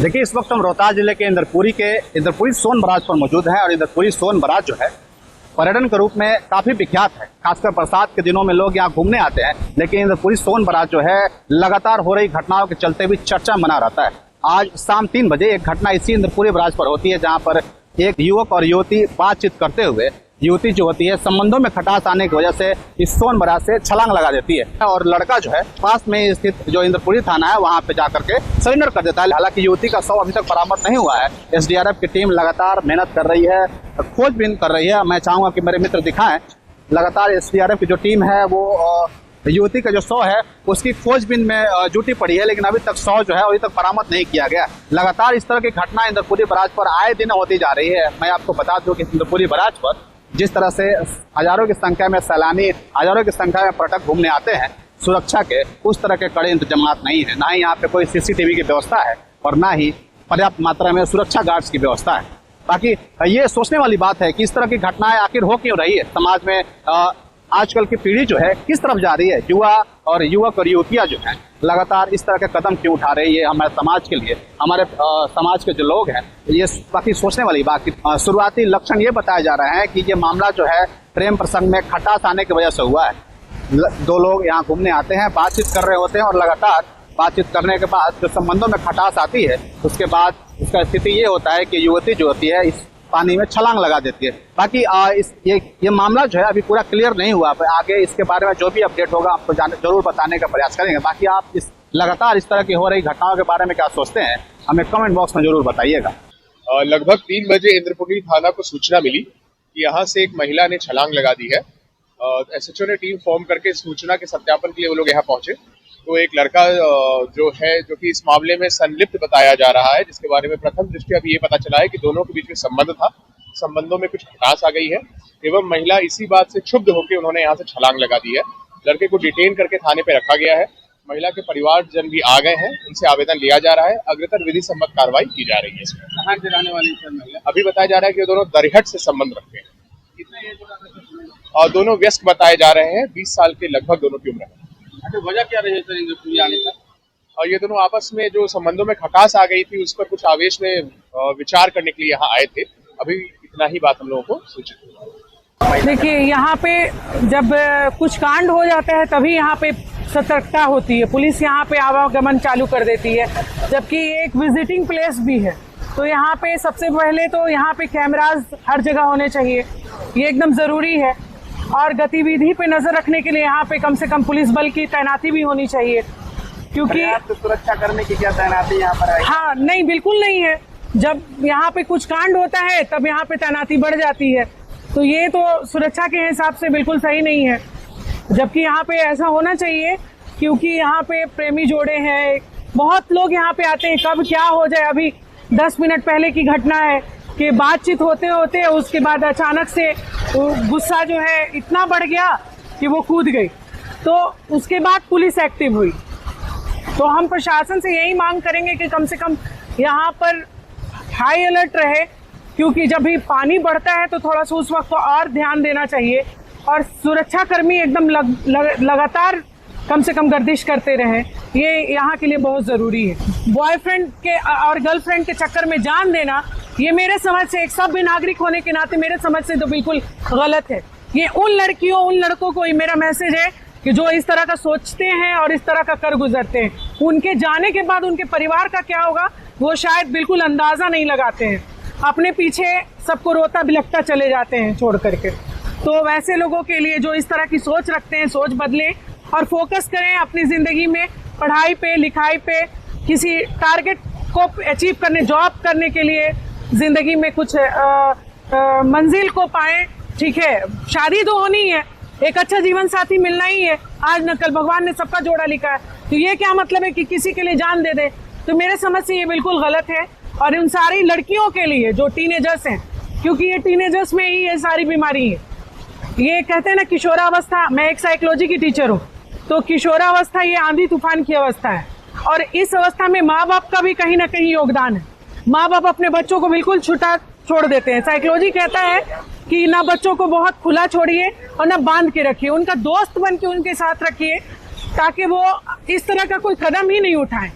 देखिए, इस वक्त हम रोहतास जिले के इंद्रपुरी सोन बराज पर मौजूद हैं और इंद्रपुरी सोन बराज जो है पर्यटन के रूप में काफी विख्यात है। खासकर बरसात के दिनों में लोग यहाँ घूमने आते हैं, लेकिन इंद्रपुरी सोन बराज जो है लगातार हो रही घटनाओं के चलते भी चर्चा बना रहता है। आज शाम 3 बजे एक घटना इसी इंद्रपुरी बराज पर होती है, जहाँ पर एक युवक और युवती बातचीत करते हुए युवती जो होती है संबंधों में खटास आने की वजह से इस सोन बराज से छलांग लगा देती है और लड़का जो है पास में स्थित जो इंद्रपुरी थाना है वहां पे जाकर के सरेंडर कर देता है। हालांकि युवती का शव अभी तक बरामद नहीं हुआ है। एसडीआरएफ की टीम लगातार मेहनत कर रही है, खोजबीन कर रही है। मैं चाहूंगा कि मेरे मित्र दिखाएं, लगातार एसडीआरएफ की जो टीम है वो युवती का जो शव है उसकी खोजबीन में जुटी पड़ी है, लेकिन अभी तक शव जो है अभी तक बरामद नहीं किया गया। लगातार इस तरह की घटना इंद्रपुरी बराज पर आए दिन होती जा रही है। मैं आपको बता दूं कि इंद्रपुरी बराज पर जिस तरह से हजारों की संख्या में सैलानी, हजारों की संख्या में पर्यटक घूमने आते हैं, सुरक्षा के उस तरह के कड़े इंतजाम नहीं है। ना ही यहाँ पे कोई सीसीटीवी की व्यवस्था है और ना ही पर्याप्त मात्रा में सुरक्षा गार्ड्स की व्यवस्था है। बाकी ये सोचने वाली बात है कि इस तरह की घटनाएं आखिर हो क्यों रही है। समाज में आजकल की पीढ़ी जो है किस तरफ जा रही है, युवक और युवतियां जो हैं लगातार इस तरह के कदम क्यों उठा रहे हैं। ये हमारे समाज के लिए, हमारे समाज के जो लोग हैं, ये काफी सोचने वाली बात। शुरुआती लक्षण ये बताए जा रहे हैं कि ये मामला जो है प्रेम प्रसंग में खटास आने की वजह से हुआ है। 2 लोग यहाँ घूमने आते हैं, बातचीत कर रहे होते हैं और लगातार बातचीत करने के बाद जो संबंधों में खटास आती है उसके बाद उसका स्थिति ये होता है कि युवती जो होती है इस पानी में छलांग लगा देती है। बाकी ये मामला जो है अभी पूरा क्लियर नहीं हुआ। आगे इसके बारे में जो भी अपडेट होगा आपको जरूर बताने का प्रयास करेंगे। बाकी आप लगातार इस तरह की हो रही घटनाओं के बारे में क्या सोचते हैं, हमें कमेंट बॉक्स में जरूर बताइएगा। लगभग 3 बजे इंद्रपुरी थाना को सूचना मिली कि यहाँ से एक महिला ने छलांग लगा दी है। एसएचओ ने टीम फॉर्म करके सूचना के सत्यापन के लिए वो लोग यहाँ पहुंचे तो एक लड़का जो कि इस मामले में संलिप्त बताया जा रहा है, जिसके बारे में प्रथम दृष्टया अभी ये पता चला है कि दोनों के बीच में संबंध था, संबंधों में कुछ खटास आ गई है एवं महिला इसी बात से क्षुब्ध होकर उन्होंने यहाँ से छलांग लगा दी है। लड़के को डिटेन करके थाने पे रखा गया है। महिला के परिवारजन भी आ गए हैं, उनसे आवेदन लिया जा रहा है। अग्रतर विधि सम्मत कार्रवाई की जा रही है। इसमें कहाँ से रहने वाली महिला? अभी बताया जा रहा है कि दोनों दरहट से संबंध रखते हैं और दोनों व्यस्क बताए जा रहे हैं। 20 साल के लगभग दोनों की उम्र है। अच्छा, वजह क्या रही सर इंद्रपुरी आने का? और ये दोनों आपस में जो संबंधों में खटास आ गई थी उस पर कुछ आवेश में विचार करने के लिए यहाँ आए थे। अभी इतना ही बात हम लोगों को सूचित हुआ। देखिए, यहाँ पे जब कुछ कांड हो जाता है तभी यहाँ पे सतर्कता होती है। पुलिस यहाँ पे आवागमन चालू कर देती है, जबकि एक विजिटिंग प्लेस भी है। तो यहाँ पे सबसे पहले तो यहाँ पे कैमराज हर जगह होने चाहिए, ये एकदम जरूरी है। और गतिविधि पे नजर रखने के लिए यहाँ पे कम से कम पुलिस बल की तैनाती भी होनी चाहिए, क्योंकि सुरक्षा करने की क्या तैनाती यहाँ पर है? हाँ, नहीं, बिल्कुल नहीं है। जब यहाँ पे कुछ कांड होता है तब यहाँ पे तैनाती बढ़ जाती है, तो ये तो सुरक्षा के हिसाब से बिल्कुल सही नहीं है। जबकि यहाँ पे ऐसा होना चाहिए, क्योंकि यहाँ पे प्रेमी जोड़े हैं, बहुत लोग यहाँ पे आते हैं। कब क्या हो जाए, अभी 10 मिनट पहले की घटना है कि बातचीत होते होते उसके बाद अचानक से गुस्सा जो है इतना बढ़ गया कि वो कूद गई। तो उसके बाद पुलिस एक्टिव हुई। तो हम प्रशासन से यही मांग करेंगे कि कम से कम यहाँ पर हाई अलर्ट रहे, क्योंकि जब भी पानी बढ़ता है तो थोड़ा सा उस वक्त को और ध्यान देना चाहिए और सुरक्षा कर्मी एकदम लगातार कम से कम गर्दिश करते रहें। ये यहाँ के लिए बहुत ज़रूरी है। बॉयफ्रेंड के और गर्लफ्रेंड के चक्कर में जान देना, ये मेरे समझ से, एक सभ्य नागरिक होने के नाते मेरे समझ से तो बिल्कुल गलत है। ये उन लड़कियों, उन लड़कों को ही मेरा मैसेज है कि जो इस तरह का सोचते हैं और इस तरह का कर गुजरते हैं, उनके जाने के बाद उनके परिवार का क्या होगा वो शायद बिल्कुल अंदाजा नहीं लगाते हैं। अपने पीछे सबको रोता बिलखता चले जाते हैं छोड़ करके। तो वैसे लोगों के लिए जो इस तरह की सोच रखते हैं, सोच बदलें और फोकस करें अपनी जिंदगी में, पढ़ाई पे, लिखाई पे, किसी टारगेट को अचीव करने, जॉब करने के लिए जिंदगी में कुछ मंजिल को पाएं। ठीक है, शादी तो होनी है, एक अच्छा जीवन साथी मिलना ही है, आज न कल भगवान ने सबका जोड़ा लिखा है। तो ये क्या मतलब है कि किसी के लिए जान दे दे? तो मेरे समझ से ये बिल्कुल गलत है। और उन सारी लड़कियों के लिए जो टीनेजर्स हैं, क्योंकि ये टीनेजर्स में ही ये सारी बीमारी है। ये कहते हैं ना किशोरावस्था, मैं एक साइकोलॉजी की टीचर हूँ, तो किशोरावस्था ये आंधी तूफान की अवस्था है और इस अवस्था में माँ बाप का भी कहीं ना कहीं योगदान है। माँ बाप अपने बच्चों को बिल्कुल छुटा छोड़ देते हैं। साइकोलॉजी कहता है कि ना बच्चों को बहुत खुला छोड़िए और ना बांध के रखिए, उनका दोस्त बन के उनके साथ रखिए, ताकि वो इस तरह का कोई कदम ही नहीं उठाएं।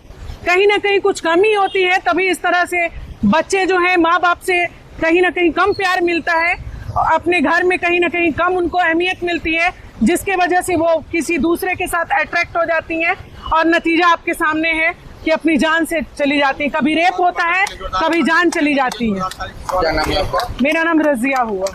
कहीं ना कहीं कुछ कमी होती है, तभी इस तरह से बच्चे जो हैं माँ बाप से कहीं ना कहीं कम प्यार मिलता है, अपने घर में कहीं ना कहीं कम उनको अहमियत मिलती है, जिसके वजह से वो किसी दूसरे के साथ अट्रैक्ट हो जाती हैं और नतीजा आपके सामने है कि अपनी जान से चली जाती है। कभी रेप होता है, कभी जान चली जाती है। क्या नाम है आपका? मेरा नाम रजिया हुआ।